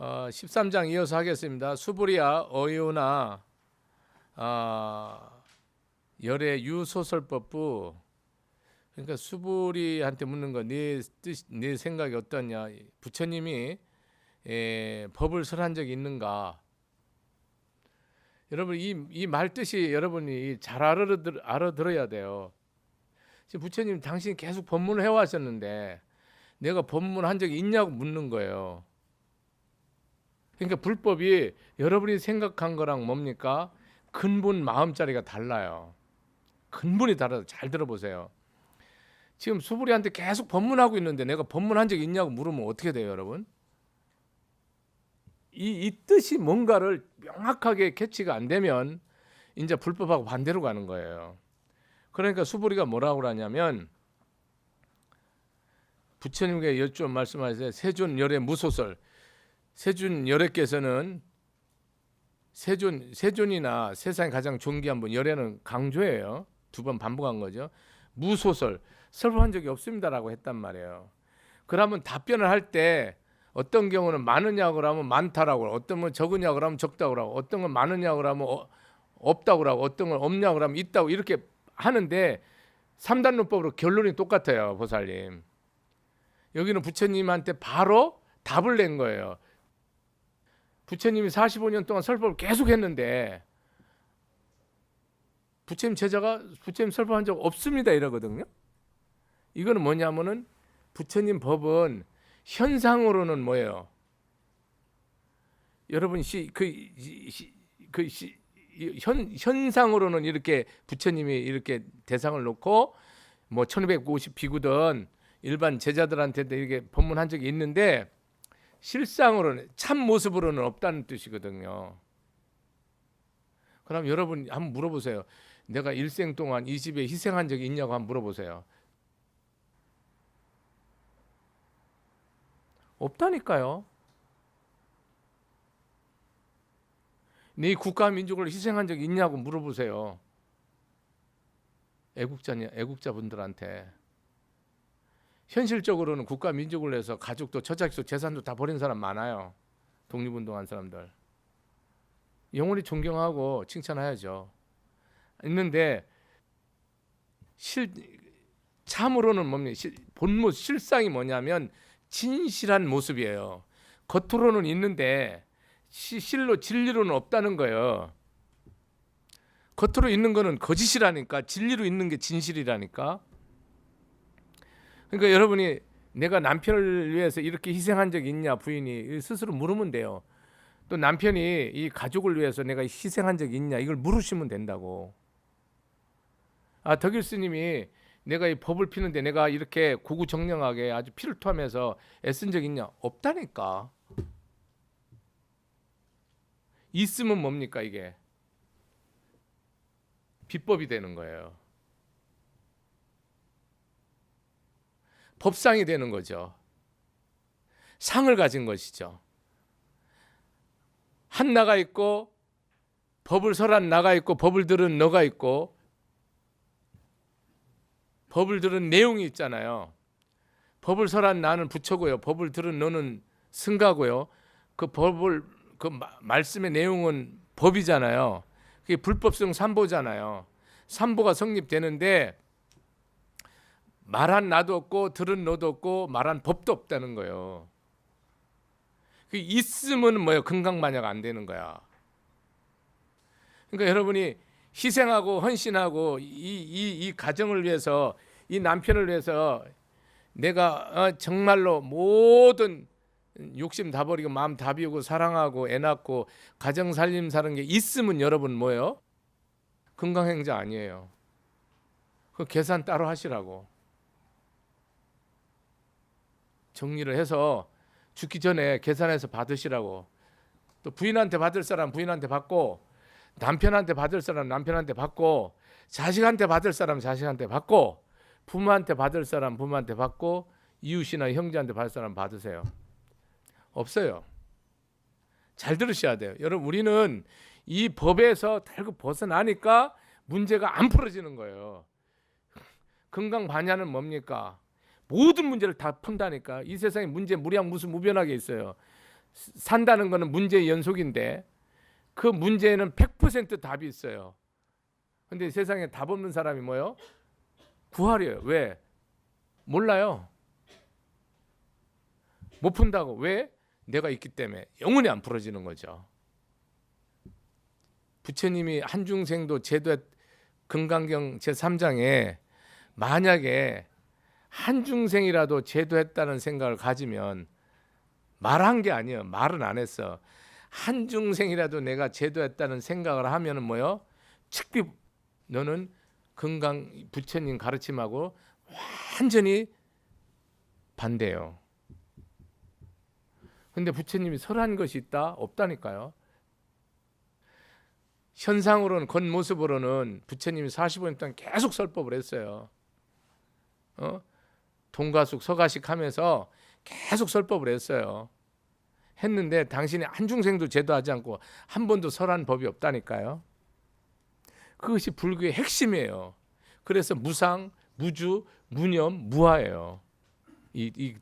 13장 이어서 하겠습니다. 수브리아 어이오나 열의 유소설법부. 그러니까 수브리한테 묻는 거, 네 생각이 어떠냐? 부처님이 법을 설한 적이 있는가? 여러분 이 말 뜻이 여러분이 잘 알아들어야 돼요. 지금 부처님 당신이 계속 법문을 해왔었는데 내가 법문한 적이 있냐고 묻는 거예요. 그러니까 불법이 여러분이 생각한 거랑 뭡니까? 근본 마음자리가 달라요. 근본이 달라서 잘 들어보세요. 지금 수부리한테 계속 법문하고 있는데 내가 법문한 적이 있냐고 물으면 어떻게 돼요, 여러분? 이 뜻이 뭔가를 명확하게 캐치가 안 되면 이제 불법하고 반대로 가는 거예요. 그러니까 수부리가 뭐라고 하냐면 부처님께 여쭈어 말씀하세요. 세존열의 무소설. 세존열애께서는 세존이나 세상에 가장 존귀한 분, 열애는 강조예요. 2번 반복한 거죠. 무소설, 설법한 적이 없습니다라고 했단 말이에요. 그러면 답변을 할 때 어떤 경우는 많으냐고 그러면 많다라고 하고, 어떤 건 적으냐고 그러면 적다고 하고, 어떤 건 많으냐고 그러면 없다고 하고, 어떤 건 없냐고 그러면 있다고, 이렇게 하는데 3단론법으로 결론이 똑같아요. 보살님, 여기는 부처님한테 바로 답을 낸 거예요. 부처님이 45년 동안 설법을 계속 했는데 부처님 제자가 부처님 설법한 적 없습니다 이러거든요. 이거는 뭐냐면은 부처님 법은 현상으로는 뭐예요? 여러분 현상으로는 이렇게 부처님이 이렇게 대상을 놓고 뭐 1250 비구든 일반 제자들한테도 이렇게 법문한 적이 있는데 실상으로는 참 모습으로는 없다는 뜻이거든요. 그럼 여러분 한번 물어보세요. 내가 일생 동안 이 집에 희생한 적이 있냐고 한번 물어보세요. 없다니까요. 네 국가 민족을 희생한 적이 있냐고 물어보세요. 애국자분들한테. 현실적으로는 국가 민족을 위해서 가족도 처자식도 재산도 다 버린 사람 많아요. 독립운동한 사람들. 영원히 존경하고 칭찬해야죠. 있는데 참으로는 뭡니까? 본모 실상이 뭐냐면 진실한 모습이에요. 겉으로는 있는데 진리로는 없다는 거예요. 겉으로 있는 거는 거짓이라니까, 진리로 있는 게 진실이라니까. 그러니까 여러분이 내가 남편을 위해서 이렇게 희생한 적이 있냐, 부인이 스스로 물으면 돼요. 또 남편이 이 가족을 위해서 내가 희생한 적이 있냐, 이걸 물으시면 된다고. 덕일 스님이 내가 이 법을 피는데 내가 이렇게 고구정령하게 아주 피를 토하면서 애쓴 적 있냐? 없다니까. 있으면 뭡니까 이게? 비법이 되는 거예요. 법상이 되는 거죠. 상을 가진 것이죠. 한 나가 있고 법을 설한 나가 있고 법을 들은 너가 있고 법을 들은 내용이 있잖아요. 법을 설한 나는 부처고요. 법을 들은 너는 승가고요. 그 말씀의 내용은 법이잖아요. 그게 불법성 삼보잖아요. 삼보가 성립되는데 말한 나도 없고 들은 너도 없고 말한 법도 없다는 거예요. 그 있으면 뭐예요? 금강반야가 안 되는 거야. 그러니까 여러분이 희생하고 헌신하고 이 가정을 위해서, 이 남편을 위해서 내가 정말로 모든 욕심 다 버리고 마음 다 비우고 사랑하고 애 낳고 가정 살림 사는 게 있으면 여러분 뭐예요? 금강행자 아니에요. 그 계산 따로 하시라고. 정리를 해서 죽기 전에 계산해서 받으시라고. 또 부인한테 받을 사람 부인한테 받고, 남편한테 받을 사람 남편한테 받고, 자식한테 받을 사람 자식한테 받고, 부모한테 받을 사람 부모한테 받고, 이웃이나 형제한테 받을 사람 받으세요. 없어요. 잘 들으셔야 돼요. 여러분, 우리는 이 법에서 달고 벗어나니까 문제가 안 풀어지는 거예요. 금강반야는 뭡니까? 모든 문제를 다 푼다니까. 이 세상에 문제 무량 무수 무변하게 있어요. 산다는 거는 문제의 연속인데 그 문제에는 100% 답이 있어요. 근데 세상에 답 없는 사람이 뭐요? 구하려요. 왜? 몰라요. 못 푼다고. 왜? 내가 있기 때문에. 영원히 안 풀어지는 거죠. 부처님이 한중생도 제도 금강경 제3장에 만약에 한중생이라도 제도했다는 생각을 가지면 말한 게 아니에요. 말은 안 했어. 한중생이라도 내가 제도했다는 생각을 하면은 뭐요? 측비 너는 금강 부처님 가르침하고 완전히 반대예요. 근데 부처님이 설한 것이 있다? 없다니까요. 현상으로는 겉모습으로는 부처님이 45년 동안 계속 설법을 했어요. 동가숙 서가식 하면서 계속 설법을 했어요. 했는데 당신이 한중생도 제도하지 않고 한 번도 설한 법이 없다니까요. 그것이 불교의 핵심이에요. 그래서 무상, 무주, 무념, 무아예요. 이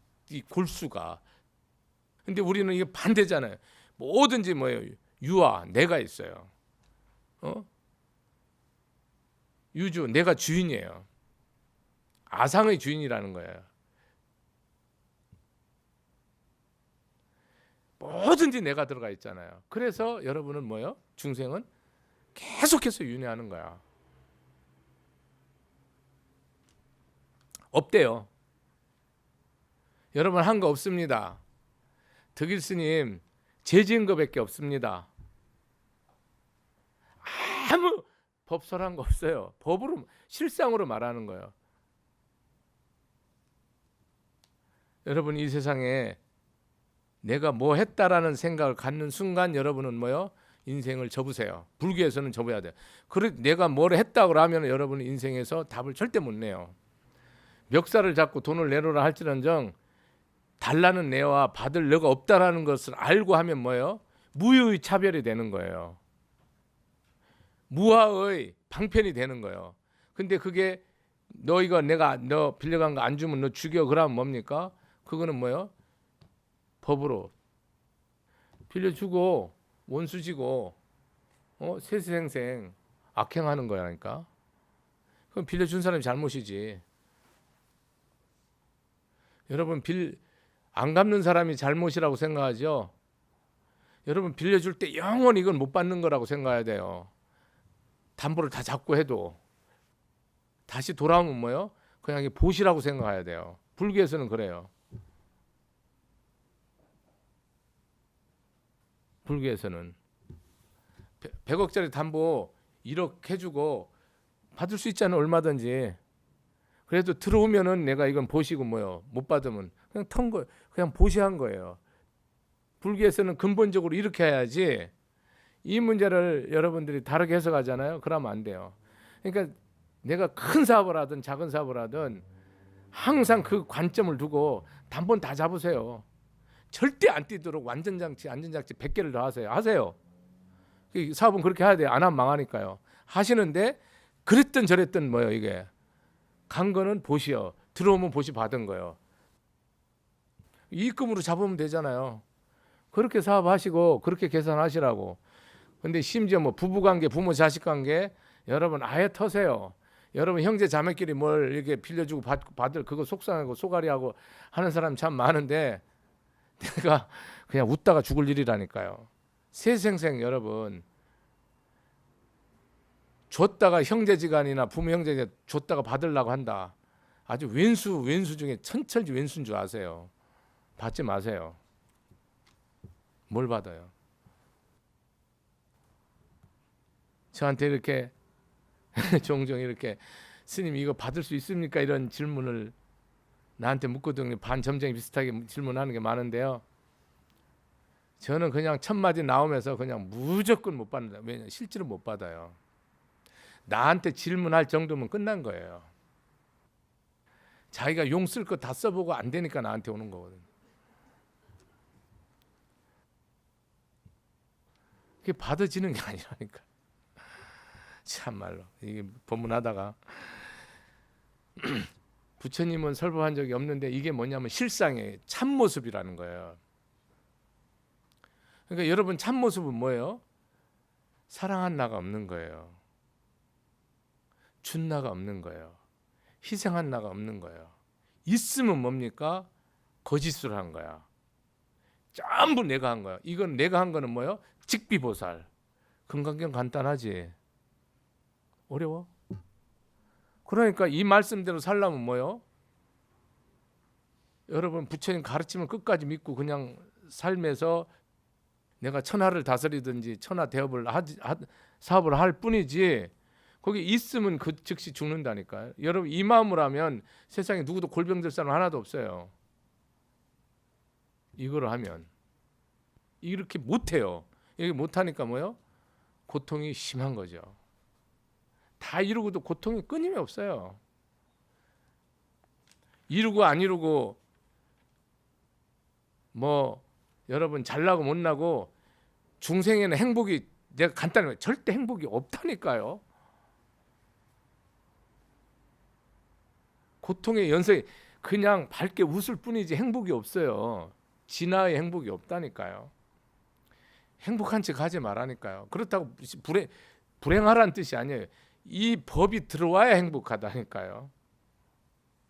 골수가. 근데 우리는 이게 반대잖아요. 뭐든지 뭐예요? 유아, 내가 있어요. 유주, 내가 주인이에요. 아상의 주인이라는 거예요. 뭐든지 내가 들어가 있잖아요. 그래서 여러분은 뭐예요? 중생은 계속해서 윤회하는 거야. 없대요. 여러분 한 거 없습니다. 덕일 스님 죄 지은 거밖에 없습니다. 아무 법설한 거 없어요. 법으로 실상으로 말하는 거예요. 여러분 이 세상에 내가 뭐 했다라는 생각을 갖는 순간 여러분은 뭐요? 인생을 접으세요. 불교에서는 접어야 돼요. 그래 내가 뭘 했다고 하면 여러분은 인생에서 답을 절대 못 내요. 멱살을 잡고 돈을 내놓으라 할지언정 달라는 내와 받을 내가 없다라는 것을 알고 하면 뭐예요? 무유의 차별이 되는 거예요. 무아의 방편이 되는 거예요. 근데 그게 너희가 내가 너 빌려간 거 안 주면 너 죽여 그러면 뭡니까? 그거는 뭐예요? 법으로 빌려주고 원수지고 세세생생 악행하는 거라니까. 그럼 빌려준 사람이 잘못이지. 여러분 안 갚는 사람이 잘못이라고 생각하죠. 여러분 빌려줄 때 영원히 이건 못 받는 거라고 생각해야 돼요. 담보를 다 잡고 해도 다시 돌아오면 뭐예요? 그냥 이게 보시라고 생각해야 돼요. 불교에서는 그래요. 불교에서는 100억짜리 담보 1억 해주고 받을 수 있잖아요. 얼마든지. 그래도 들어오면은 내가 이건 보시고 뭐요 못 받으면 그냥 턴 거, 그냥 보시한 거예요. 불교에서는 근본적으로 이렇게 해야지. 이 문제를 여러분들이 다르게 해석하잖아요. 그러면 안 돼요. 그러니까 내가 큰 사업을 하든 작은 사업을 하든 항상 그 관점을 두고 단번 다 잡으세요. 절대 안 뛰도록 완전장치, 안전장치 100개를 더 하세요. 하세요. 사업은 그렇게 해야 돼요. 안 하면 망하니까요. 하시는데 그랬든 저랬든 뭐예요 이게. 간 거는 보시요. 들어오면 보시 받은 거예요. 이익금으로 잡으면 되잖아요. 그렇게 사업하시고 그렇게 계산하시라고. 근데 심지어 뭐 부부관계, 부모 자식 관계 여러분 아예 터세요. 여러분 형제 자매끼리 뭘 이렇게 빌려주고 받을 그거 속상하고 쏘가리하고 하는 사람 참 많은데 내가 그냥 웃다가 죽을 일이라니까요. 세생생 여러분 줬다가 형제지간이나 부모 형제가 줬다가 받으려고 한다. 아주 왼수 중에 천철지 왼수인 줄 아세요. 받지 마세요. 뭘 받아요? 저한테 이렇게 종종 이렇게 스님 이거 받을 수 있습니까? 이런 질문을 나한테 묻거든요. 반점쟁이 비슷하게 질문하는 게 많은데요. 저는 그냥 첫 마디 나오면서 그냥 무조건 못 받는다. 왜냐? 실제로 못 받아요. 나한테 질문할 정도면 끝난 거예요. 자기가 용 쓸 거 다 써보고 안 되니까 나한테 오는 거거든. 그게 받아지는 게 아니라니까. 참말로 이게 법문하다가 부처님은 설법한 적이 없는데 이게 뭐냐면 실상의 참모습이라는 거예요. 그러니까 여러분 참모습은 뭐예요? 사랑한 나가 없는 거예요. 준 나가 없는 거예요. 희생한 나가 없는 거예요. 있으면 뭡니까? 거짓을 한 거야. 전부 내가 한 거야. 이건 내가 한 거는 뭐예요? 직비보살. 금강경 간단하지. 어려워? 그러니까 이 말씀대로 살려면 뭐예요? 여러분 부처님 가르치면 끝까지 믿고 그냥 삶에서 내가 천하를 다스리든지 천하 대업을 사업을 할 뿐이지, 거기 있으면 그 즉시 죽는다니까요. 여러분 이 마음으로 하면 세상에 누구도 골병들 사람 하나도 없어요. 이거를 하면 이렇게 못해요. 이게 못하니까 뭐요? 고통이 심한 거죠. 다 이루고도 고통이 끊임이 없어요. 이루고 안 이루고 뭐 여러분 잘나고 못나고 중생에는 행복이, 내가 간단히 말해, 절대 행복이 없다니까요. 고통의 연속이 그냥 밝게 웃을 뿐이지 행복이 없어요. 진화의 행복이 없다니까요. 행복한 척 하지 말라니까요. 그렇다고 불행하라는 뜻이 아니에요. 이 법이 들어와야 행복하다니까요.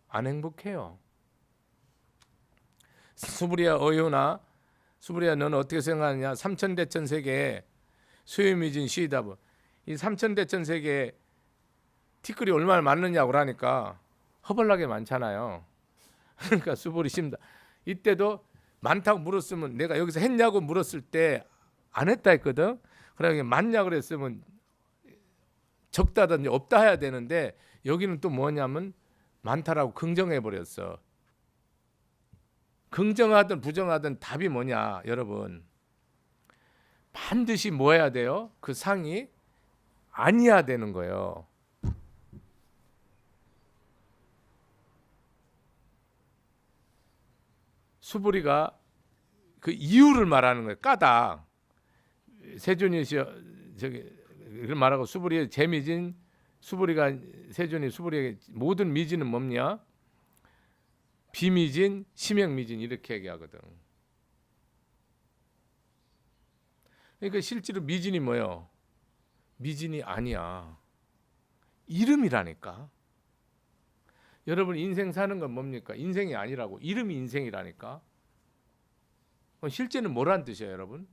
안 행복해요. 수부리야 어효나, 수부리야 너는 어떻게 생각하느냐? 삼천대천 세계에 수요미진 시다부, 이 삼천대천 세계에 티끌이 얼마나 많느냐고 그러니까 허벌나게 많잖아요. 그러니까 수부리십니다. 이때도 많다고 물었으면, 내가 여기서 했냐고 물었을 때 안 했다 했거든. 그러니까 많냐 그랬으면 적다든지 없다 해야 되는데 여기는 또 뭐냐면 많다라고 긍정해 버렸어. 긍정하든 부정하든 답이 뭐냐 여러분, 반드시 뭐 해야 돼요? 그 상이 아니어야 되는 거예요. 수부리가 그 이유를 말하는 거예요. 까닭. 세존이 저기 말하고 수부리의 재미진, 수부리가 세존이 수부리의 모든 미진은 뭡냐? 비미진, 심형미진 이렇게 얘기하거든. 그러니까 실제로 미진이 뭐예요? 미진이 아니야. 이름이라니까. 여러분 인생 사는 건 뭡니까? 인생이 아니라고. 이름이 인생이라니까. 실제는 뭐란 뜻이에요, 여러분?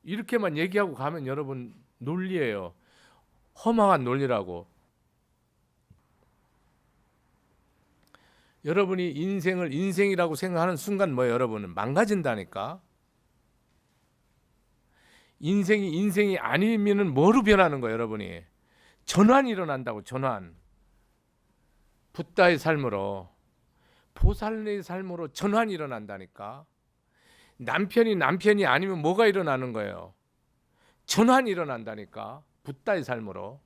이렇게만 얘기하고 가면 여러분 논리예요. 허망한 논리라고. 여러분이 인생을 인생이라고 생각하는 순간 뭐예요? 여러분은 망가진다니까. 인생이 인생이 아니면은 뭐로 변하는 거예요, 여러분이? 전환이 일어난다고. 전환. 붓다의 삶으로, 보살의 삶으로 전환이 일어난다니까. 남편이 아니면 뭐가 일어나는 거예요? 전환이 일어난다니까. 붓다의 삶으로.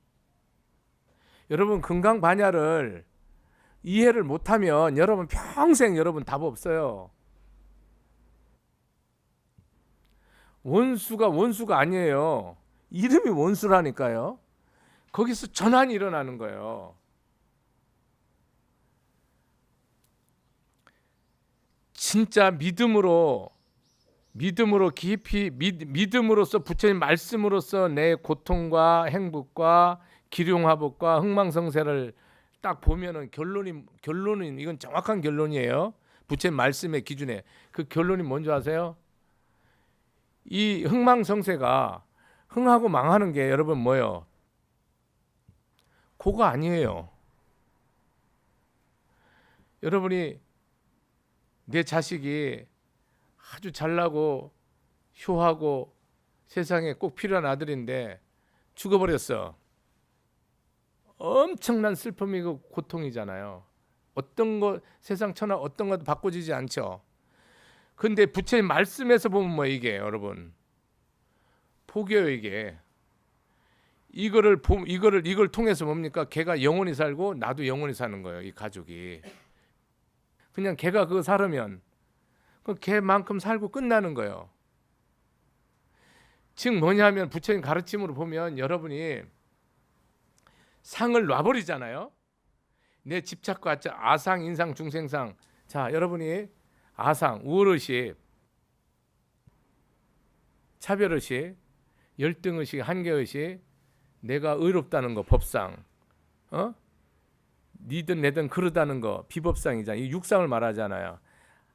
여러분 금강반야를 이해를 못하면 여러분 평생 여러분 답 없어요. 원수가 아니에요. 이름이 원수라니까요. 거기서 전환이 일어나는 거예요. 진짜 믿음으로 깊이 믿음으로써 부처님 말씀으로써 내 고통과 행복과 기륭화복과 흥망성쇠를 딱 보면은 결론은 이건 정확한 결론이에요. 부처님 말씀의 기준에 그 결론이 뭔지 아세요? 이 흥망성쇠가 흥하고 망하는 게 여러분 뭐예요? 그거 아니에요. 여러분이 내 자식이 아주 잘나고 효하고 세상에 꼭 필요한 아들인데 죽어버렸어. 엄청난 슬픔이고 고통이잖아요. 어떤 거 세상 천하 어떤 것도 바꿔지지 않죠. 근데 부처님 말씀에서 보면 뭐 이게 여러분 포교요 이게. 이걸 통해서 뭡니까? 걔가 영원히 살고 나도 영원히 사는 거예요. 이 가족이. 그냥 걔가 그거 살으면 그 걔만큼 살고 끝나는 거예요. 즉 뭐냐면 부처님 가르침으로 보면 여러분이 상을 놔버리잖아요. 내 집착과 아상, 인상, 중생상. 자, 여러분이 아상, 우월의식, 차별의식, 열등의식, 한계의식, 내가 의롭다는 거 법상, 니든 내든 그러다는 거 비법상이잖아요. 이 육상을 말하잖아요.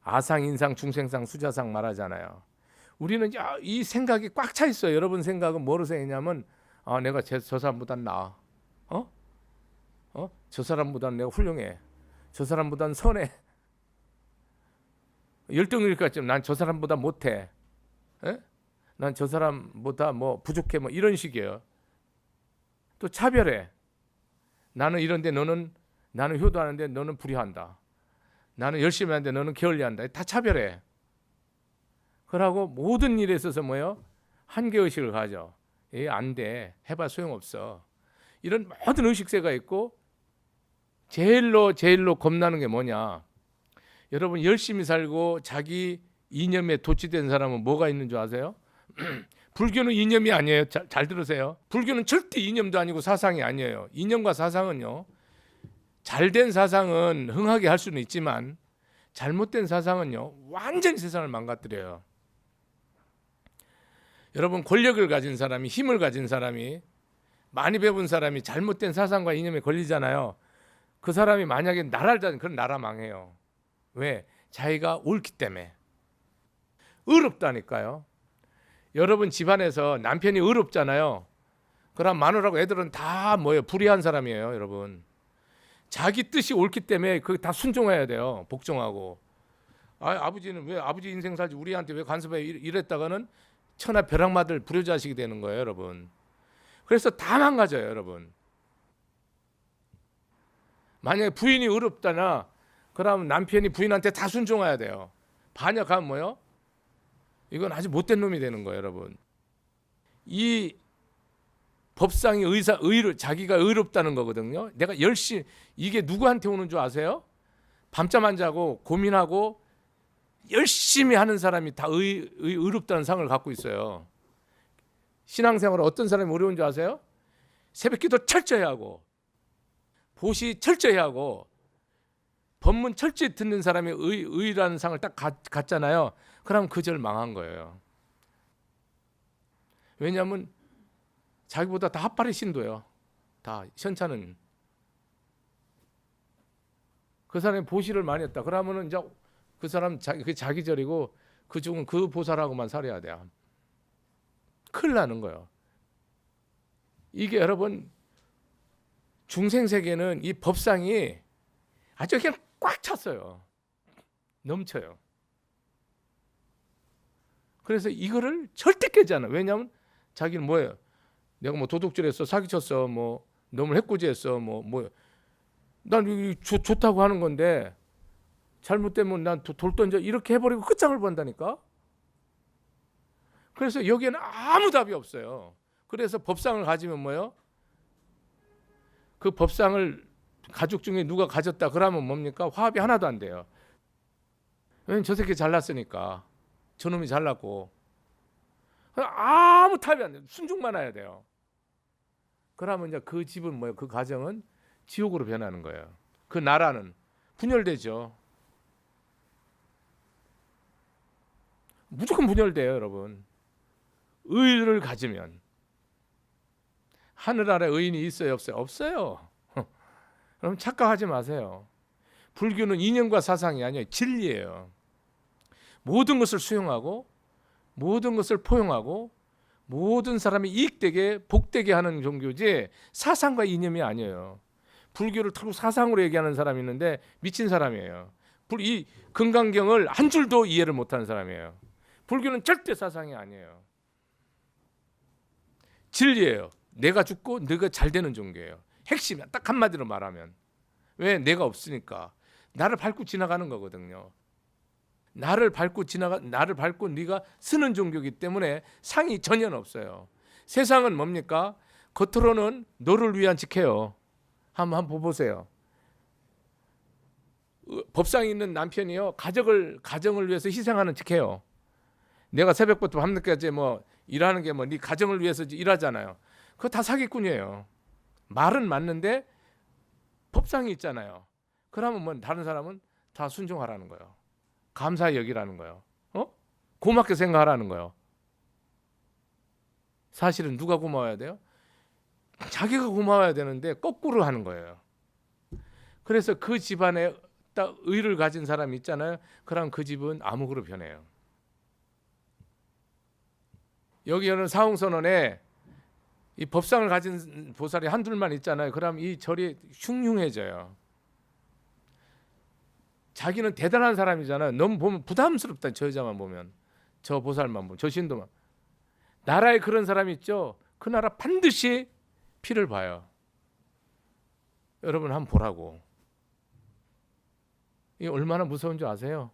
아상, 인상, 중생상, 수자상 말하잖아요. 우리는 이 생각이 꽉 차 있어요. 여러분 생각은 뭐로 생기냐면 내가 저 사람보단 나아. 저 사람보다는 내가 훌륭해. 저 사람보다는 선해. 열등이니까 난 저 사람보다 못해. 난 저 사람보다 뭐 부족해. 뭐 이런 식이에요. 또 차별해. 나는 이런데 나는 효도하는데 너는 불효한다. 나는 열심히 하는데 너는 게을리한다. 다 차별해. 그러고 모든 일에 있어서 뭐예요? 한계의식을 가져. 안 돼. 해봐 소용없어. 이런 모든 의식세가 있고 제일로 겁나는 게 뭐냐? 여러분 열심히 살고 자기 이념에 도취된 사람은 뭐가 있는 줄 아세요? 불교는 이념이 아니에요. 잘 들으세요. 불교는 절대 이념도 아니고 사상이 아니에요. 이념과 사상은요. 잘된 사상은 흥하게 할 수는 있지만 잘못된 사상은요. 완전히 세상을 망가뜨려요. 여러분 권력을 가진 사람이 힘을 가진 사람이 많이 배운 사람이 잘못된 사상과 이념에 걸리잖아요. 그 사람이 만약에 나라를 다니면 그런 나라 망해요. 왜? 자기가 옳기 때문에. 의롭다니까요. 여러분 집안에서 남편이 의롭잖아요. 그럼 마누라고 애들은 다 뭐예요? 불의한 사람이에요, 여러분. 자기 뜻이 옳기 때문에 그게 다 순종해야 돼요. 복종하고. 아버지는 왜 아버지 인생 살지 우리한테 왜 간섭해 이랬다가는 천하 벼락맞을 불효자식이 되는 거예요, 여러분. 그래서 다 망가져요, 여러분. 만약에 부인이 의롭다나 그럼 남편이 부인한테 다 순종해야 돼요. 반역하면 뭐요? 이건 아주 못된 놈이 되는 거예요, 여러분. 이 법상이 자기가 의롭다는 거거든요. 내가 열심히 이게 누구한테 오는 줄 아세요? 밤잠 안 자고 고민하고 열심히 하는 사람이 다 의롭다는 상을 갖고 있어요. 신앙생활은 어떤 사람이 어려운 줄 아세요? 새벽기도 철저히 하고 보시 철저히 하고 법문 철저히 듣는 사람이 의라는 상을 딱 갖잖아요. 그럼 그 절 망한 거예요. 왜냐하면 자기보다 다 핫바리 신도예요. 다 현차는. 그 사람이 보시를 많이 했다. 그러면은 이제 그 사람 자기 절이고 그중은 그 보살하고만 살아야 돼요. 큰일 나는 거예요. 이게 여러분 중생 세계는 이 법상이 아주 그냥 꽉 찼어요. 넘쳐요. 그래서 이거를 절대 깨지 않아. 왜냐하면 자기는 뭐예요? 내가 뭐 도둑질했어, 사기쳤어, 뭐 놈을 해코지했어, 난 좋다고 하는 건데 잘못되면 난 돌 던져 이렇게 해버리고 끝장을 본다니까. 그래서 여기에는 아무 답이 없어요. 그래서 법상을 가지면 뭐예요? 그 법상을 가족 중에 누가 가졌다 그러면 뭡니까? 화합이 하나도 안 돼요. 왜냐면 저 새끼 잘났으니까. 저놈이 잘났고 아무 탑이 안 돼요. 순종만 해야 돼요. 그러면 이제 그 집은 뭐예요? 그 가정은 지옥으로 변하는 거예요. 그 나라는 분열되죠. 무조건 분열돼요, 여러분. 의를 가지면. 하늘 아래 의인이 있어요, 없어요? 없어요. 그럼 착각하지 마세요. 불교는 이념과 사상이 아니에요. 진리예요. 모든 것을 수용하고 모든 것을 포용하고 모든 사람이 이익되게 복되게 하는 종교지 사상과 이념이 아니에요. 불교를 털고 사상으로 얘기하는 사람이 있는데 미친 사람이에요. 이 금강경을 한 줄도 이해를 못하는 사람이에요. 불교는 절대 사상이 아니에요. 진리예요. 내가 죽고 너가 잘 되는 종교예요. 핵심이야. 딱 한마디로 말하면. 왜? 내가 없으니까. 나를 밟고 지나가는 거거든요. 나를 밟고 네가 쓰는 종교이기 때문에 상이 전혀 없어요. 세상은 뭡니까? 겉으로는 너를 위한 직해요. 한번 보세요. 법상에 있는 남편이요 가정을 위해서 희생하는 직해요. 내가 새벽부터 밤늦게까지 뭐 일하는 게 뭐 네 가정을 위해서 일하잖아요. 그거 다 사기꾼이에요. 말은 맞는데 법상이 있잖아요. 그러면 뭐 다른 사람은 다 순종하라는 거예요. 감사히 여기라는 거예요. 고맙게 생각하라는 거예요. 사실은 누가 고마워야 돼요? 자기가 고마워야 되는데 거꾸로 하는 거예요. 그래서 그 집안에 딱 의를 가진 사람이 있잖아요. 그럼 그 집은 암흑으로 변해요. 여기 오는 사홍선언에 이 법상을 가진 보살이 한둘만 있잖아요. 그럼 이 절이 흉흉해져요. 자기는 대단한 사람이잖아요. 너무 보면 부담스럽다. 저 여자만 보면, 저 보살만 보면, 저 신도만. 나라에 그런 사람이 있죠. 그 나라 반드시 피를 봐요. 여러분 한번 보라고. 이게 얼마나 무서운 줄 아세요?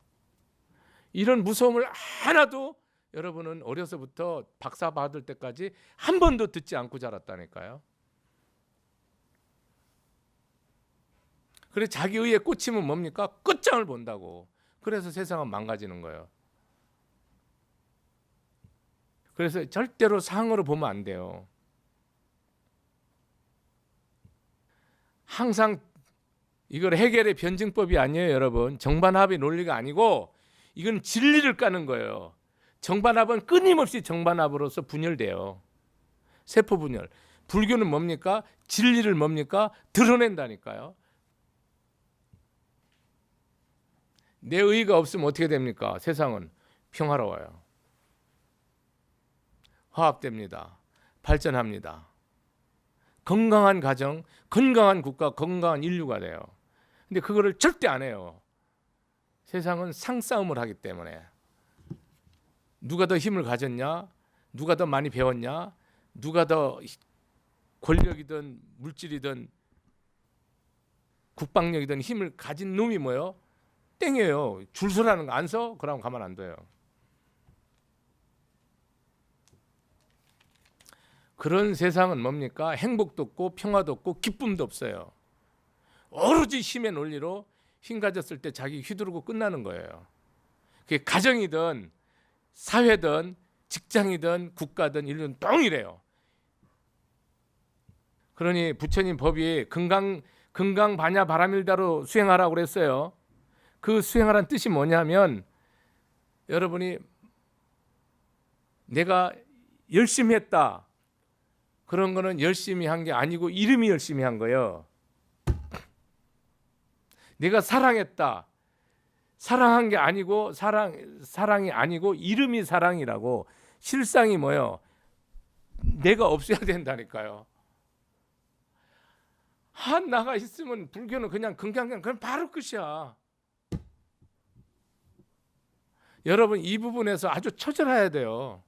이런 무서움을 하나도 여러분은 어려서부터 박사 받을 때까지 한 번도 듣지 않고 자랐다니까요. 그래 자기 의에 꽂히면 뭡니까? 끝장을 본다고. 그래서 세상은 망가지는 거예요. 그래서 절대로 상으로 보면 안 돼요. 항상 이걸 해결의 변증법이 아니에요, 여러분. 정반합의 논리가 아니고 이건 진리를 까는 거예요. 정반합은 끊임없이 정반합으로서 분열돼요. 세포 분열. 불교는 뭡니까? 진리를 뭡니까? 드러낸다니까요. 내 의의가 없으면 어떻게 됩니까? 세상은 평화로워요. 화합됩니다. 발전합니다. 건강한 가정, 건강한 국가, 건강한 인류가 돼요. 근데 그거를 절대 안 해요. 세상은 상싸움을 하기 때문에. 누가 더 힘을 가졌냐? 누가 더 많이 배웠냐? 누가 더 권력이든 물질이든 국방력이든 힘을 가진 놈이 뭐예요? 땡이에요. 줄 서라는 거 안 서? 그러면 가만 안 둬요. 그런 세상은 뭡니까? 행복도 없고 평화도 없고 기쁨도 없어요. 오로지 힘의 논리로 힘 가졌을 때 자기 휘두르고 끝나는 거예요. 그게 가정이든 사회든 직장이든 국가든 인류는 동일해요. 그러니 부처님 법이 금강 반야 바라밀다로 수행하라고 그랬어요. 그 수행하라는 뜻이 뭐냐면 여러분이 내가 열심히 했다. 그런 거는 열심히 한 게 아니고 이름이 열심히 한 거예요. 내가 사랑했다. 사랑한 게 아니고 사랑이 아니고 이름이 사랑이라고. 실상이 뭐예요? 내가 없어야 된다니까요. 나가 있으면 불교는 그냥 그냥 바로 끝이야. 여러분 이 부분에서 아주 처절해야 돼요.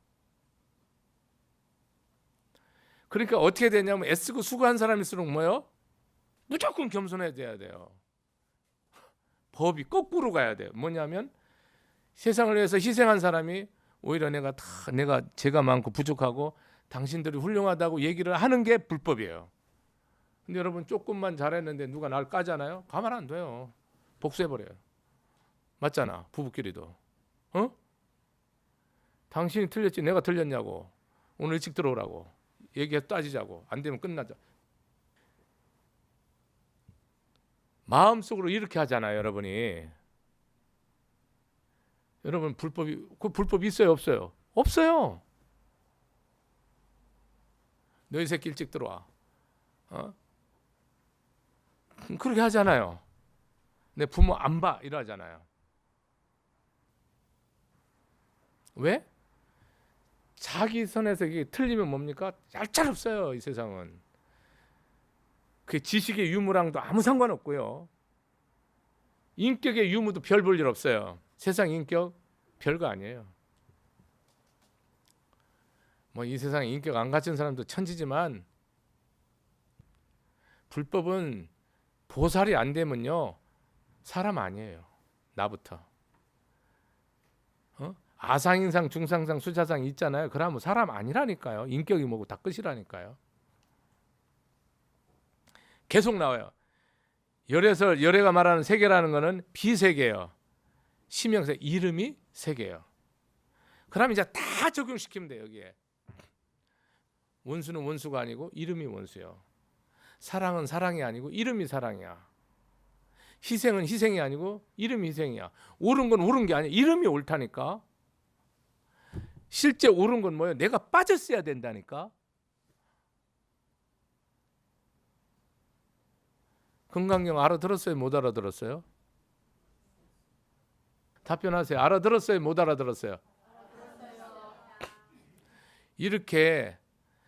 그러니까 어떻게 되냐면 애쓰고 수고한 사람일수록 뭐예요? 무조건 겸손해야 돼요. 법이 거꾸로 가야 돼요. 뭐냐면 세상을 위해서 희생한 사람이 오히려 내가 죄가 많고 부족하고 당신들이 훌륭하다고 얘기를 하는 게 불법이에요. 근데 여러분 조금만 잘했는데 누가 날 까잖아요. 가만 안 둬요. 복수해버려요. 맞잖아. 부부끼리도. 당신이 틀렸지 내가 틀렸냐고. 오늘 일찍 들어오라고. 얘기해서 따지자고. 안 되면 끝나자. 마음속으로 이렇게 하잖아요, 여러분이. 여러분 불법이 있어요, 없어요? 없어요. 너희 새끼 일찍 들어와. 그렇게 하잖아요. 내 부모 안 봐 이러잖아요. 왜? 자기 선에서 이게 틀리면 뭡니까? 얄짤없어요, 이 세상은. 그 지식의 유무랑도 아무 상관없고요. 인격의 유무도 별 볼 일 없어요. 세상 인격 별거 아니에요. 뭐 이 세상에 인격 안 갖춘 사람도 천지지만 불법은 보살이 안 되면요 사람 아니에요. 나부터. 아상인상, 중상상, 수자상 있잖아요. 그러면 사람 아니라니까요. 인격이 뭐고 다 끝이라니까요. 계속 나와요. 열애가 말하는 세계라는 거는 비세계예요. 심형세 이름이 세계예요. 그러면 이제 다 적용시키면 돼요. 여기에 원수는 원수가 아니고 이름이 원수예요. 사랑은 사랑이 아니고 이름이 사랑이야. 희생은 희생이 아니고 이름이 희생이야. 옳은 건 옳은 게 아니야. 이름이 옳다니까. 실제 옳은 건 뭐예요? 내가 빠졌어야 된다니까. 금강경 알아들었어요? 못 알아들었어요? 답변하세요. 알아들었어요? 못 알아들었어요? 이렇게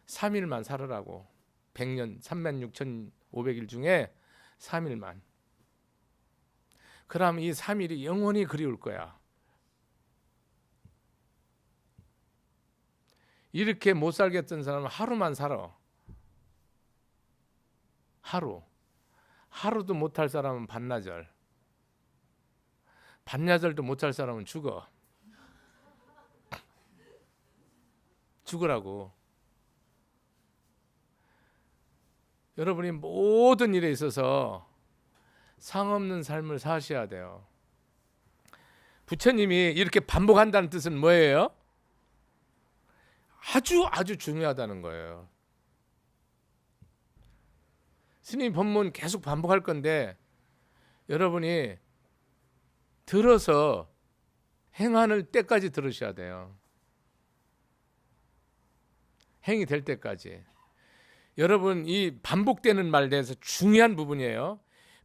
3일만 살으라고. 100년 36,500일 중에 3일만. 그럼 이 3일이 영원히 그리울 거야. 이렇게 못 살겠던 사람은 하루만 살아. 하루도 못할 사람은 반나절. 반나절도 못할 사람은 죽어. 죽으라고. 여러분이 모든 일에 있어서 상없는 삶을 사셔야 돼요. 부처님이 이렇게 반복한다는 뜻은 뭐예요? 아주 중요하다는 거예요. 스님 법문 계속 반복할 건데 여러분이 들어서 행하는 때까지 들으셔야 돼요. 행이 될 때까지. 여러분 이 반복되는 말에 대해서 중요한 부분이에요.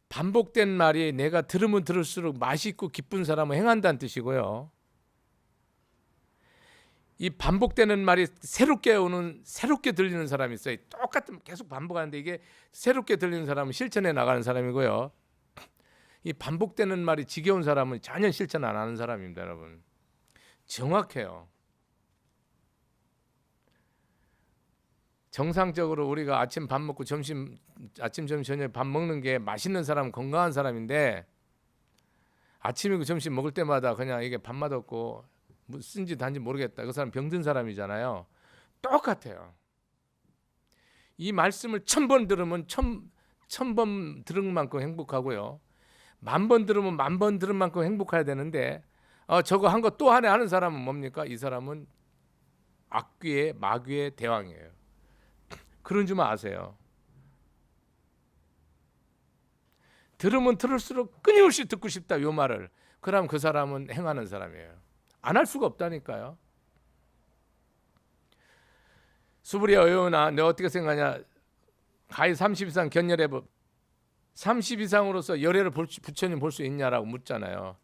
반복된 말이 내가 들으면 들을수록 맛있고 기쁜 사람은 행한다는 뜻이고요. 이 반복되는 말이 새롭게 들리는 사람이 있어요. 똑같은 계속 반복하는데 이게 새롭게 들리는 사람은 실천해 나가는 사람이고요. 이 반복되는 말이 지겨운 사람은 전혀 실천 안 하는 사람입니다, 여러분. 정확해요. 정상적으로 우리가 아침 밥 먹고 아침, 점심, 저녁 밥 먹는 게 맛있는 사람은 건강한 사람인데 아침이고 점심 먹을 때마다 그냥 이게 밥맛 없고 무슨 짓 한지 모르겠다. 그 사람 병든 사람이잖아요. 똑같아요. 이 말씀을 1000번 들으면 1000번 들은 만큼 행복하고요. 10,000번 들으면 10,000번 들은 만큼 행복해야 되는데 저거 한 거 또 하나 하는 사람은 뭡니까? 이 사람은 악귀의 마귀의 대왕이에요. 그런 줄 아세요. 들으면 들을수록 끊임없이 듣고 싶다 이 말을. 그럼 그 사람은 행하는 사람이에요. 안 할 수가 없다니까요. 수불이 어여우나 너 어떻게 생각하냐? 가히 30 이상 견열해보. 30 이상으로서 열애를 부처님 볼 수 있냐라고 묻잖아요.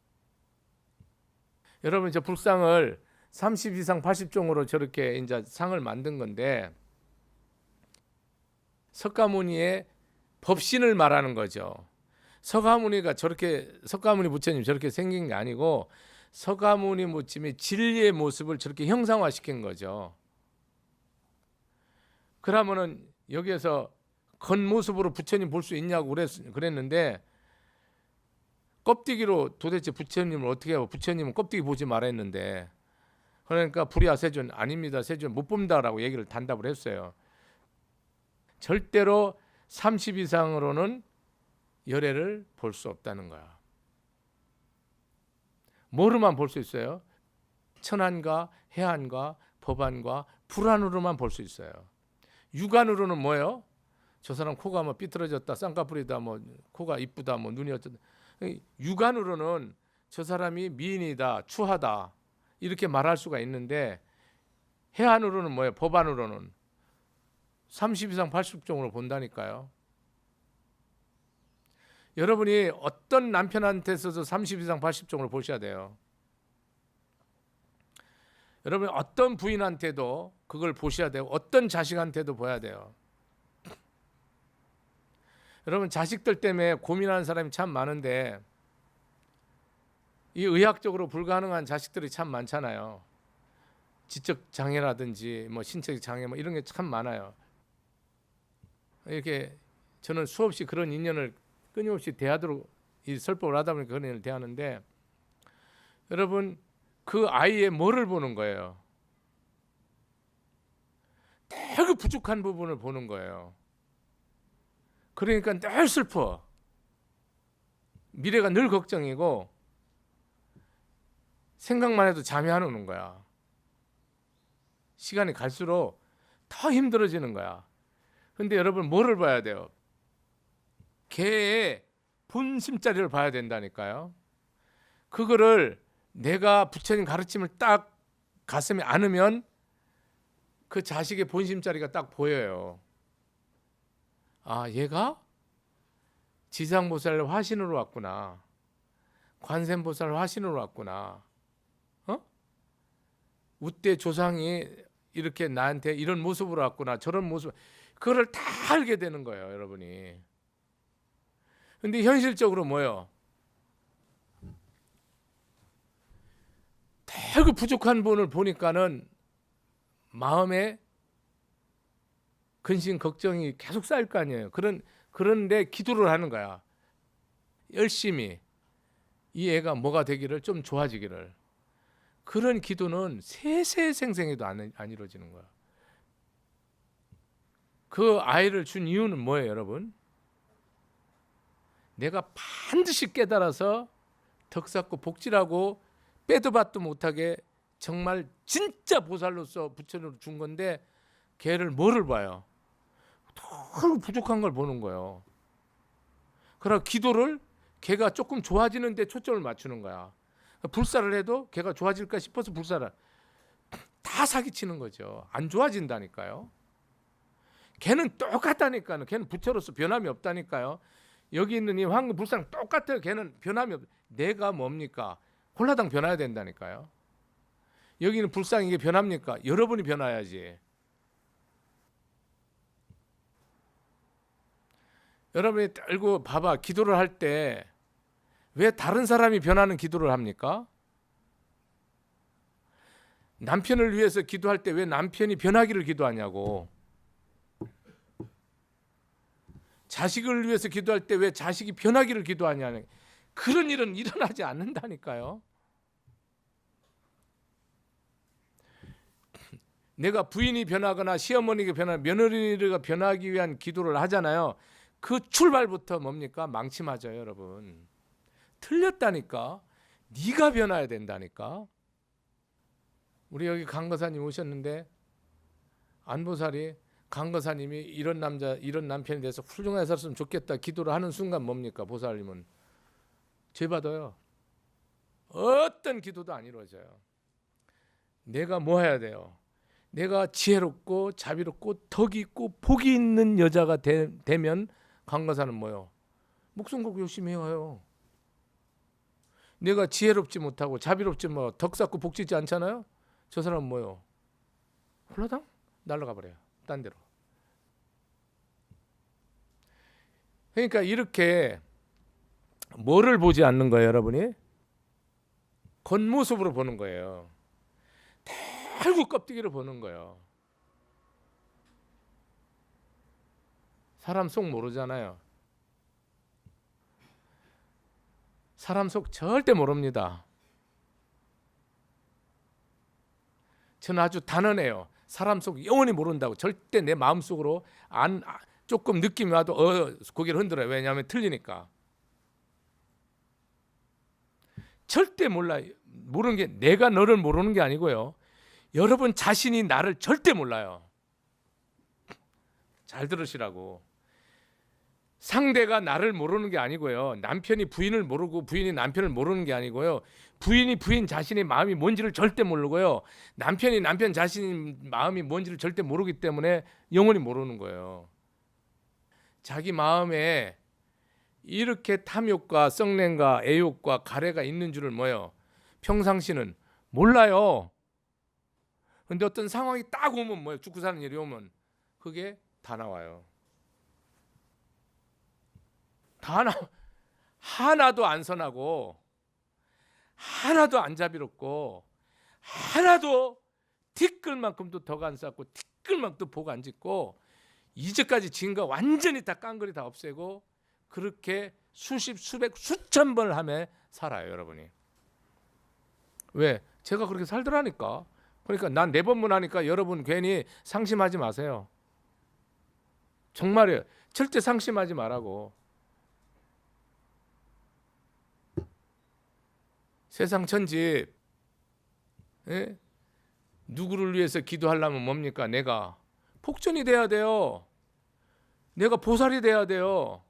여러분 저 불상을 30 이상 80종으로 저렇게 이제 상을 만든 건데 석가모니의 법신을 말하는 거죠. 석가모니 부처님 저렇게 생긴 게 아니고 석가모니 부처님의 진리의 모습을 저렇게 형상화시킨 거죠. 그러면은 여기에서 겉모습으로 부처님 볼 수 있냐고 그랬는데 껍데기로 도대체 부처님을 어떻게 하고 부처님은 껍데기 보지 말아 했는데 그러니까 불이야 세존 아닙니다. 세존 못 본다라고 얘기를 단답을 했어요. 절대로 30 이상으로는 열애를 볼 수 없다는 거야. 뭐로만 볼 수 있어요? 천안과 해안과 법안과 불안으로만 볼 수 있어요. 육안으로는 뭐예요? 저 사람 코가 뭐 삐뚤어졌다, 쌍꺼풀이다, 뭐 코가 이쁘다, 뭐 눈이 어쩌다. 육안으로는 저 사람이 미인이다, 추하다 이렇게 말할 수가 있는데 해안으로는 뭐예요? 법안으로는 30 이상 80종으로 본다니까요. 여러분이 어떤 남편한테서도 30 이상 80종으로 보셔야 돼요. 여러분 어떤 부인한테도 그걸 보셔야 되고 어떤 자식한테도 봐야 돼요. 여러분 자식들 때문에 고민하는 사람이 참 많은데 이 의학적으로 불가능한 자식들이 참 많잖아요. 지적 장애라든지 뭐 신체적 장애 뭐 이런 게 참 많아요. 이렇게 저는 수없이 그런 인연을 끊임없이 대하도록 이 설법을 하다 보니까 그런 인연을 대하는데 여러분 그 아이의 뭐를 보는 거예요? 되게 부족한 부분을 보는 거예요. 그러니까 늘 슬퍼. 미래가 늘 걱정이고 생각만 해도 잠이 안 오는 거야. 시간이 갈수록 더 힘들어지는 거야. 근데 여러분 뭐를 봐야 돼요? 걔의 본심자리를 봐야 된다니까요. 그거를 내가 부처님 가르침을 딱 가슴에 안으면 그 자식의 본심자리가 딱 보여요. 아, 얘가 지상보살 화신으로 왔구나. 관세음보살 화신으로 왔구나. 우때 조상이 이렇게 나한테 이런 모습으로 왔구나. 저런 모습. 그거를 다 알게 되는 거예요, 여러분이. 근데 현실적으로 뭐예요? 되게 부족한 분을 보니까는 마음에 근심 걱정이 계속 쌓일 거 아니에요. 그런데 기도를 하는 거야. 열심히 이 애가 뭐가 되기를, 좀 좋아지기를. 그런 기도는 세세생생해도 안 이루어지는 거야. 그 아이를 준 이유는 뭐예요, 여러분? 내가 반드시 깨달아서 덕쌓고 복지라고 빼도 박도 못하게 정말 진짜 보살로서 부처님으로 준 건데, 걔를 뭐를 봐요? 너무 부족한 걸 보는 거예요. 그러나 기도를 걔가 조금 좋아지는데 초점을 맞추는 거야. 불사를 해도 걔가 좋아질까 싶어서 불사를 다 사기치는 거죠. 안 좋아진다니까요. 걔는 똑같다니까요. 걔는 부처로서 변함이 없다니까요. 여기 있는 이 황금 불사랑 똑같아요. 걔는 변함이 없. 내가 뭡니까? 홀라당 변화야 된다니까요. 여기 있는 불상 이게 변합니까? 여러분이 변화야지. 여러분이 알고 봐봐. 기도를 할 때 왜 다른 사람이 변하는 기도를 합니까? 남편을 위해서 기도할 때 왜 남편이 변하기를 기도하냐고. 자식을 위해서 기도할 때 왜 자식이 변하기를 기도하냐. 그런 일은 일어나지 않는다니까요. 내가 부인이 변하거나 시어머니가 변하거나 며느리가 변하기 위한 기도를 하잖아요. 그 출발부터 뭡니까? 망치 맞아요, 여러분. 틀렸다니까. 네가 변화해야 된다니까. 우리 여기 강거사님 오셨는데 안보살이 강거사님이 이런 남자, 이런 남편이 돼서 훌륭하게 살았으면 좋겠다 기도를 하는 순간 뭡니까? 보살님은 죄 받아요. 어떤 기도도 안 이루어져요. 내가 뭐 해야 돼요? 내가 지혜롭고 자비롭고 덕이 있고 복이 있는 여자가 되면 강거사는 뭐요? 목숨 걸고 열심히 해와요. 내가 지혜롭지 못하고 자비롭지 뭐 덕 쌓고 복 짓지 않잖아요. 저 사람은 뭐요? 홀라당 날아가 버려요. 딴 데로. 그러니까 이렇게 뭐를 보지 않는 거예요, 여러분이? 겉모습으로 보는 거예요. 대구 껍데기를 보는 거예요. 사람 속 모르잖아요. 사람 속 절대 모릅니다. 저는 아주 단언해요. 사람 속 영원히 모른다고. 절대 내 마음속으로 조금 느낌이 와도 고개를 흔들어요. 왜냐하면 틀리니까. 절대 몰라요. 모르는 게 내가 너를 모르는 게 아니고요. 여러분 자신이 나를 절대 몰라요. 잘 들으시라고. 상대가 나를 모르는 게 아니고요. 남편이 부인을 모르고 부인이 남편을 모르는 게 아니고요. 부인이 부인 자신의 마음이 뭔지를 절대 모르고요. 남편이 남편 자신의 마음이 뭔지를 절대 모르기 때문에 영원히 모르는 거예요. 자기 마음에 이렇게 탐욕과 썩냄과 애욕과 가래가 있는 줄을 뭐예요? 평상시는 몰라요. 근데 어떤 상황이 딱 오면 뭐예요? 죽고 사는 일이 오면 그게 다 나와요. 하나도 안 선하고 하나도 안 자비롭고 하나도 티끌만큼도 덕 안 쌓고 티끌만큼도 복 안 짓고 이제까지 지은 거 완전히 다 깡그리 다 없애고 그렇게 수십 수백 수천 번을 하며 살아요, 여러분이. 왜? 제가 그렇게 살더라니까. 그러니까 난 4번만 하니까 여러분 괜히 상심하지 마세요. 정말이에요. 절대 상심하지 말라고. 세상 천지 누구를 위해서 기도하려면 뭡니까? 내가 복전이 돼야 돼요. 내가 보살이 돼야 돼요.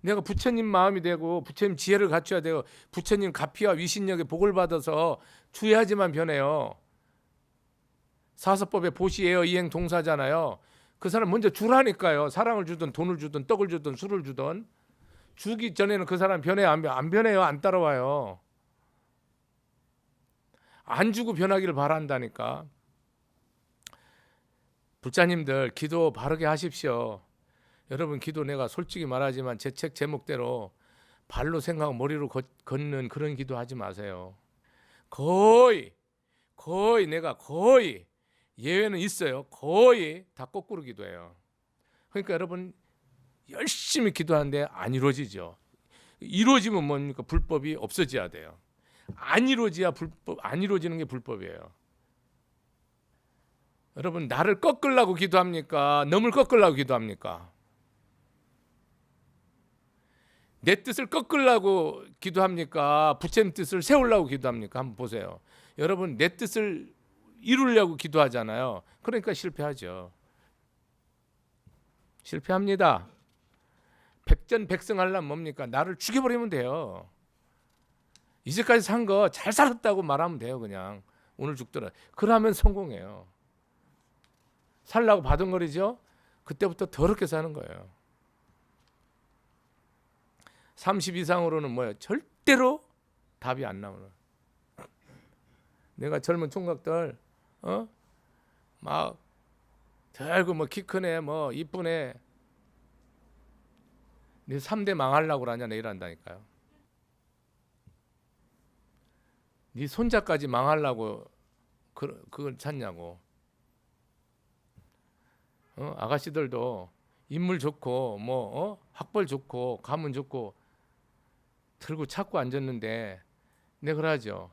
내가 부처님 마음이 되고 부처님 지혜를 갖춰야 돼요. 부처님 가피와 위신력의 복을 받아서 주의하지만 변해요. 사서법의 보시에어 이행 동사잖아요. 그 사람 먼저 주라니까요. 사랑을 주든 돈을 주든 떡을 주든 술을 주든 주기 전에는 그 사람 변해요? 안 변해요? 안 따라와요. 안 주고 변하기를 바란다니까. 불자님들 기도 바르게 하십시오. 여러분 기도 내가 솔직히 말하지만 제 책 제목대로 발로 생각하고 머리로 걷는 그런 기도 하지 마세요. 거의 내가 거의 예외는 있어요. 거의 다 거꾸로 기도해요. 그러니까 여러분 열심히 기도하는데 안 이루어지죠. 이루어지면 뭡니까? 불법이 없어져야 돼요. 안 이루어져야 불법, 안 이루어지는 게 불법이에요. 여러분 나를 꺾으려고 기도합니까? 넘을 꺾으려고 기도합니까? 내 뜻을 꺾으려고 기도합니까? 부처님 뜻을 세우려고 기도합니까? 한번 보세요. 여러분 내 뜻을 이루려고 기도하잖아요. 그러니까 실패하죠. 실패합니다. 백전백승 하려면 뭡니까? 나를 죽여버리면 돼요. 이제까지 산 거 잘 살았다고 말하면 돼요. 그냥 오늘 죽더라. 그러면 성공해요. 살라고 바둥거리죠? 그때부터 더럽게 사는 거예요. 30 이상으로는 뭐예요? 절대로 답이 안 나오는. 내가 젊은 총각들 막 들고 뭐 키 크네 뭐 이쁘네. 네 3대 망하려고 그러냐 내일 한다니까요. 네 손자까지 망하려고 그걸 찾냐고. 아가씨들도 인물 좋고 뭐 학벌 좋고 가문 좋고 들고 찾고 앉았는데 내가 그러죠.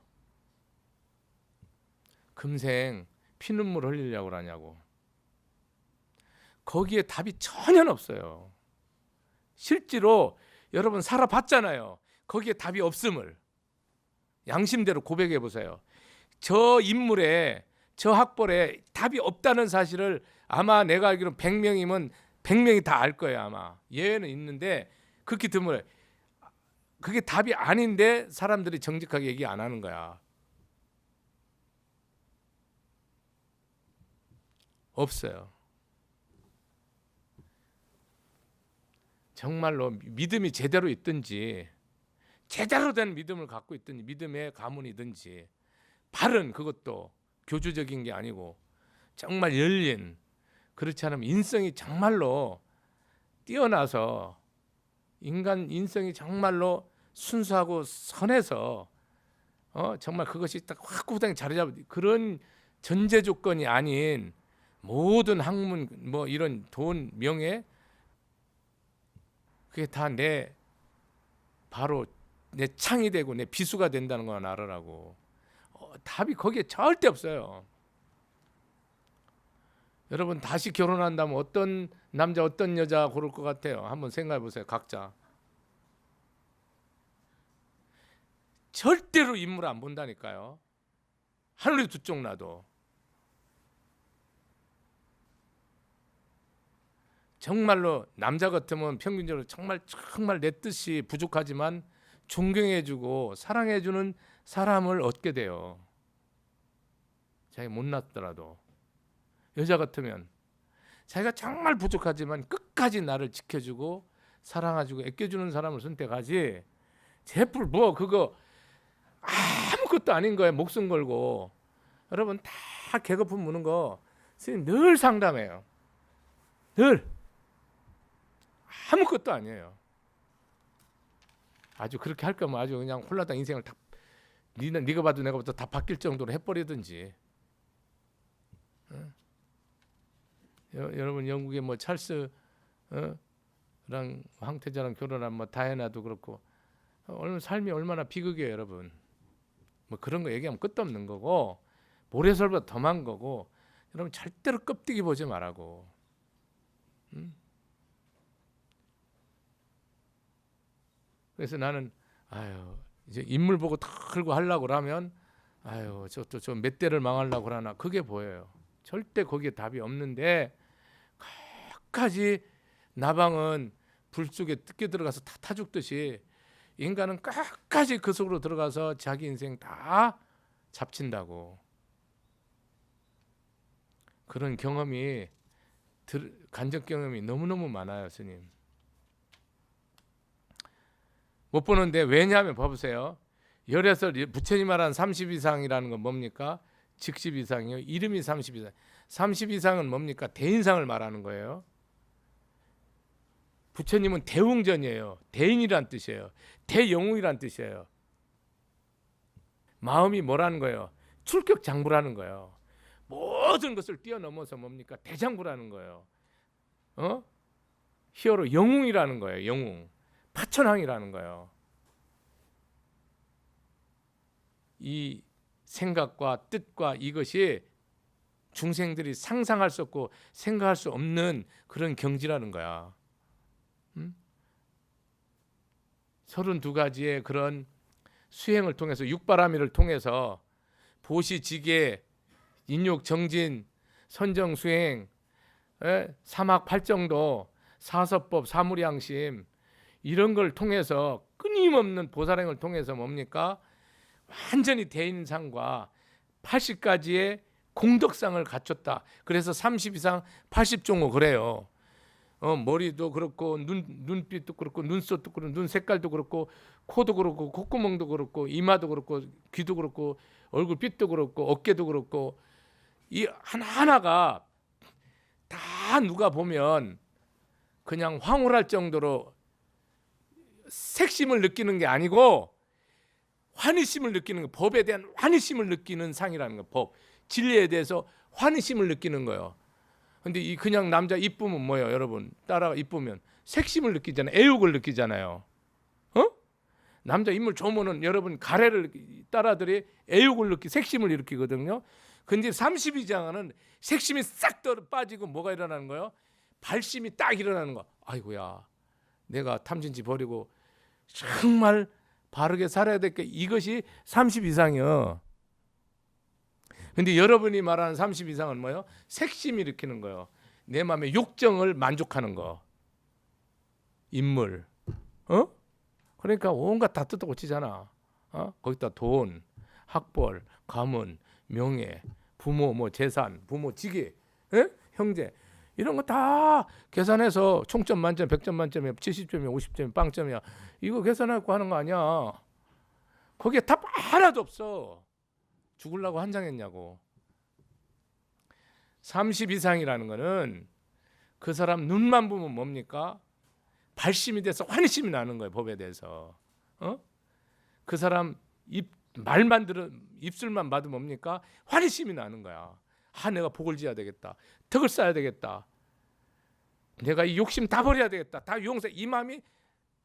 금생 피눈물 흘리려고 그러냐고. 거기에 답이 전혀 없어요. 실제로 여러분 살아봤잖아요. 거기에 답이 없음을. 양심대로 고백해 보세요. 저 인물에 저 학벌에 답이 없다는 사실을 아마 내가 알기로 100명이면 100명이 다 알 거예요. 아마 예외는 있는데 극히 드물어요. 그게 답이 아닌데 사람들이 정직하게 얘기 안 하는 거야. 없어요. 정말로 믿음이 제대로 있든지 제대로 된 믿음을 갖고 있든지 믿음의 가문이든지 바른 그것도 교주적인 게 아니고 정말 열린 그렇지 않으면 인성이 정말로 뛰어나서 인간 인성이 정말로 순수하고 선해서 정말 그것이 딱 확고하게 자리 잡은 그런 전제 조건이 아닌 모든 학문 뭐 이런 돈 명예 그게 다 내 바로 내 창이 되고 내 비수가 된다는 걸 알으라고. 답이 거기에 절대 없어요. 여러분 다시 결혼한다면 어떤 남자 어떤 여자 고를 것 같아요? 한번 생각해 보세요. 각자. 절대로 인물 안 본다니까요. 하늘이 두 쪽 나도. 정말로 남자 같으면 평균적으로 정말 내 뜻이 부족하지만 존경해주고 사랑해주는 사람을 얻게 돼요. 자기 못났더라도. 여자 같으면 자기가 정말 부족하지만 끝까지 나를 지켜주고 사랑해주고 애껴주는 사람을 선택하지. 제풀 뭐 그거 아무것도 아닌 거예요. 목숨 걸고. 여러분 다 개거품 무는 거 선생님 늘 상담해요. 늘 아무것도 아니에요. 아주 그렇게 할 거면 아주 그냥 홀라당 인생을 다 네가 봐도 내가 봐도 다 바뀔 정도로 해버리든지. 여러분 영국의 뭐 찰스 랑 황태자랑 결혼한 뭐 다이애나도 그렇고 삶이 얼마나 비극이에요, 여러분. 뭐 그런 거 얘기하면 끝도 없는 거고 모래설보다 더만 거고 여러분 절대로 껍데기 보지 말라고. 그래서 나는 이제 인물 보고 털고 하려고 그러면 저또 저 몇 대를 망하려고 그러나 그게 보여요. 절대 거기에 답이 없는데 끝까지 나방은 불 속에 뜯겨 들어가서 다 타 죽듯이 인간은 끝까지 그 속으로 들어가서 자기 인생 다 잡친다고. 그런 경험이 간접 경험이 너무너무 많아요, 스님. 못 보는데 왜냐하면 봐보세요. 열애설 부처님 말한 30 이상이라는 건 뭡니까? 직십 이상이요. 이름이 30 이상. 30 이상은 뭡니까? 대인상을 말하는 거예요. 부처님은 대웅전이에요. 대인이란 뜻이에요. 대영웅이란 뜻이에요. 마음이 뭐라는 거예요? 출격장부라는 거예요. 모든 것을 뛰어넘어서 뭡니까? 대장부라는 거예요. 히어로 영웅이라는 거예요. 영웅. 파천왕이라는 거예요. 이 생각과 뜻과 이것이 중생들이 상상할 수 없고 생각할 수 없는 그런 경지라는 거야. 32가지의 그런 수행을 통해서 육바라밀을 통해서 보시지계, 인욕정진, 선정수행, 사막팔정도, 사서법, 사무량심 이런 걸 통해서 끊임없는 보살행을 통해서 뭡니까? 완전히 대인상과 80가지의 공덕상을 갖췄다. 그래서 30 이상 80종호 그래요. 머리도 그렇고 눈빛도 그렇고 눈썹도 그렇고 눈 색깔도 그렇고 코도 그렇고 콧구멍도 그렇고 이마도 그렇고 귀도 그렇고 얼굴빛도 그렇고 어깨도 그렇고 이 하나하나가 다 누가 보면 그냥 황홀할 정도로 색심을 느끼는 게 아니고 환희심을 느끼는 거, 법에 대한 환희심을 느끼는 상이라는 거. 법, 진리에 대해서 환희심을 느끼는 거예요. 근데 이 그냥 남자 이쁘면 뭐예요, 여러분? 따라가 이쁘면 색심을 느끼잖아요. 애욕을 느끼잖아요. 남자 인물 좋으면은 여러분 가래를 따라들이 애욕을 색심을 일으키거든요. 근데 32장은 색심이 싹 빠지고 뭐가 일어나는 거예요? 발심이 딱 일어나는 거. 아이고야, 내가 탐진치 버리고 정말 바르게 살아야 될 게 이것이 30 이상이요. 근데 여러분이 말하는 30 이상은 뭐예요? 색심이 일으키는 거예요. 내 마음의 욕정을 만족하는 거. 인물. 그러니까 온갖 다 뜯어 고치잖아. 거기다 돈, 학벌, 가문, 명예, 부모 뭐 재산, 부모 직위, 형제 이런 거 다 계산해서 총점 만점, 100점 만점에 70점이야, 50점이야, 빵점이야. 이거 계산하고 하는 거 아니야. 거기에 답 하나도 없어. 죽으려고 한장했냐고. 30 이상이라는 거는 그 사람 눈만 보면 뭡니까? 발심이 돼서 환희심이 나는 거예요. 법에 대해서. 그 사람 말만 들어 입술만 봐도 뭡니까? 환희심이 나는 거야. 내가 복을 지어야 되겠다. 덕을 쌓아야 되겠다. 내가 이 욕심 다 버려야 되겠다. 다 용서. 이 마음이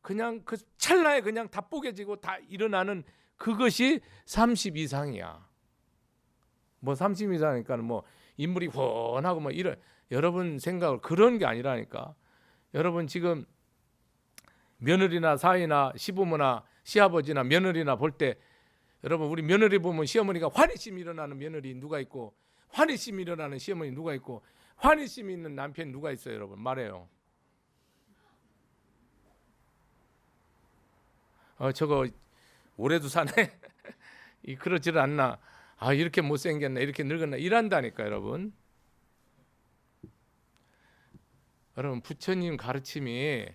그냥 그 찰나에 그냥 다 뽀개지고 다 일어나는 그것이 30 이상이야. 뭐 30 이상이니까 뭐 인물이 훤하고 뭐 이런 여러분 생각을 그런 게 아니라니까. 여러분 지금 며느리나 사위나 시부모나 시아버지나 며느리나 볼 때 여러분 우리 며느리 보면 시어머니가 환희심이 일어나는 며느리 누가 있고 환희심이 일어나는 시어머니 누가 있고 환희심이 있는 남편 누가 있어요? 여러분 말해요. 저거 올해도 사네. 그러지를 않나. 이렇게 못생겼나 이렇게 늙었나 이란다니까 여러분. 여러분 부처님 가르침이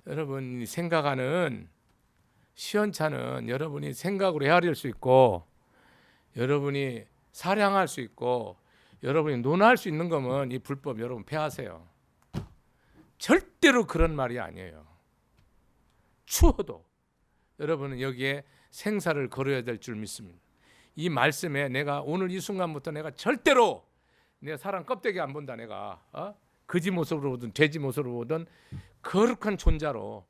여러분이 생각하는 시원찮은 여러분이 생각으로 헤아릴 수 있고 여러분이 사량할 수 있고 여러분이 논할 수 있는 거면 이 불법 여러분 폐하세요. 절대로 그런 말이 아니에요. 추워도 여러분은 여기에 생사를 걸어야 될 줄 믿습니다. 이 말씀에 내가 오늘 이 순간부터 내가 절대로 내 사람 껍데기 안 본다. 내가 거지 모습으로 보든 돼지 모습으로 보든 거룩한 존자로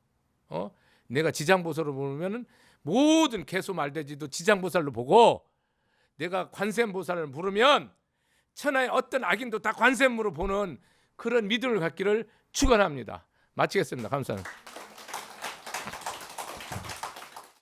내가 지장보살로 보면은 모든 개수 말돼지도 지장보살로 보고 내가 관세음보살을 부르면 천하의 어떤 악인도 다 관세음으로 보는 그런 믿음을 갖기를 축원합니다. 마치겠습니다. 감사합니다.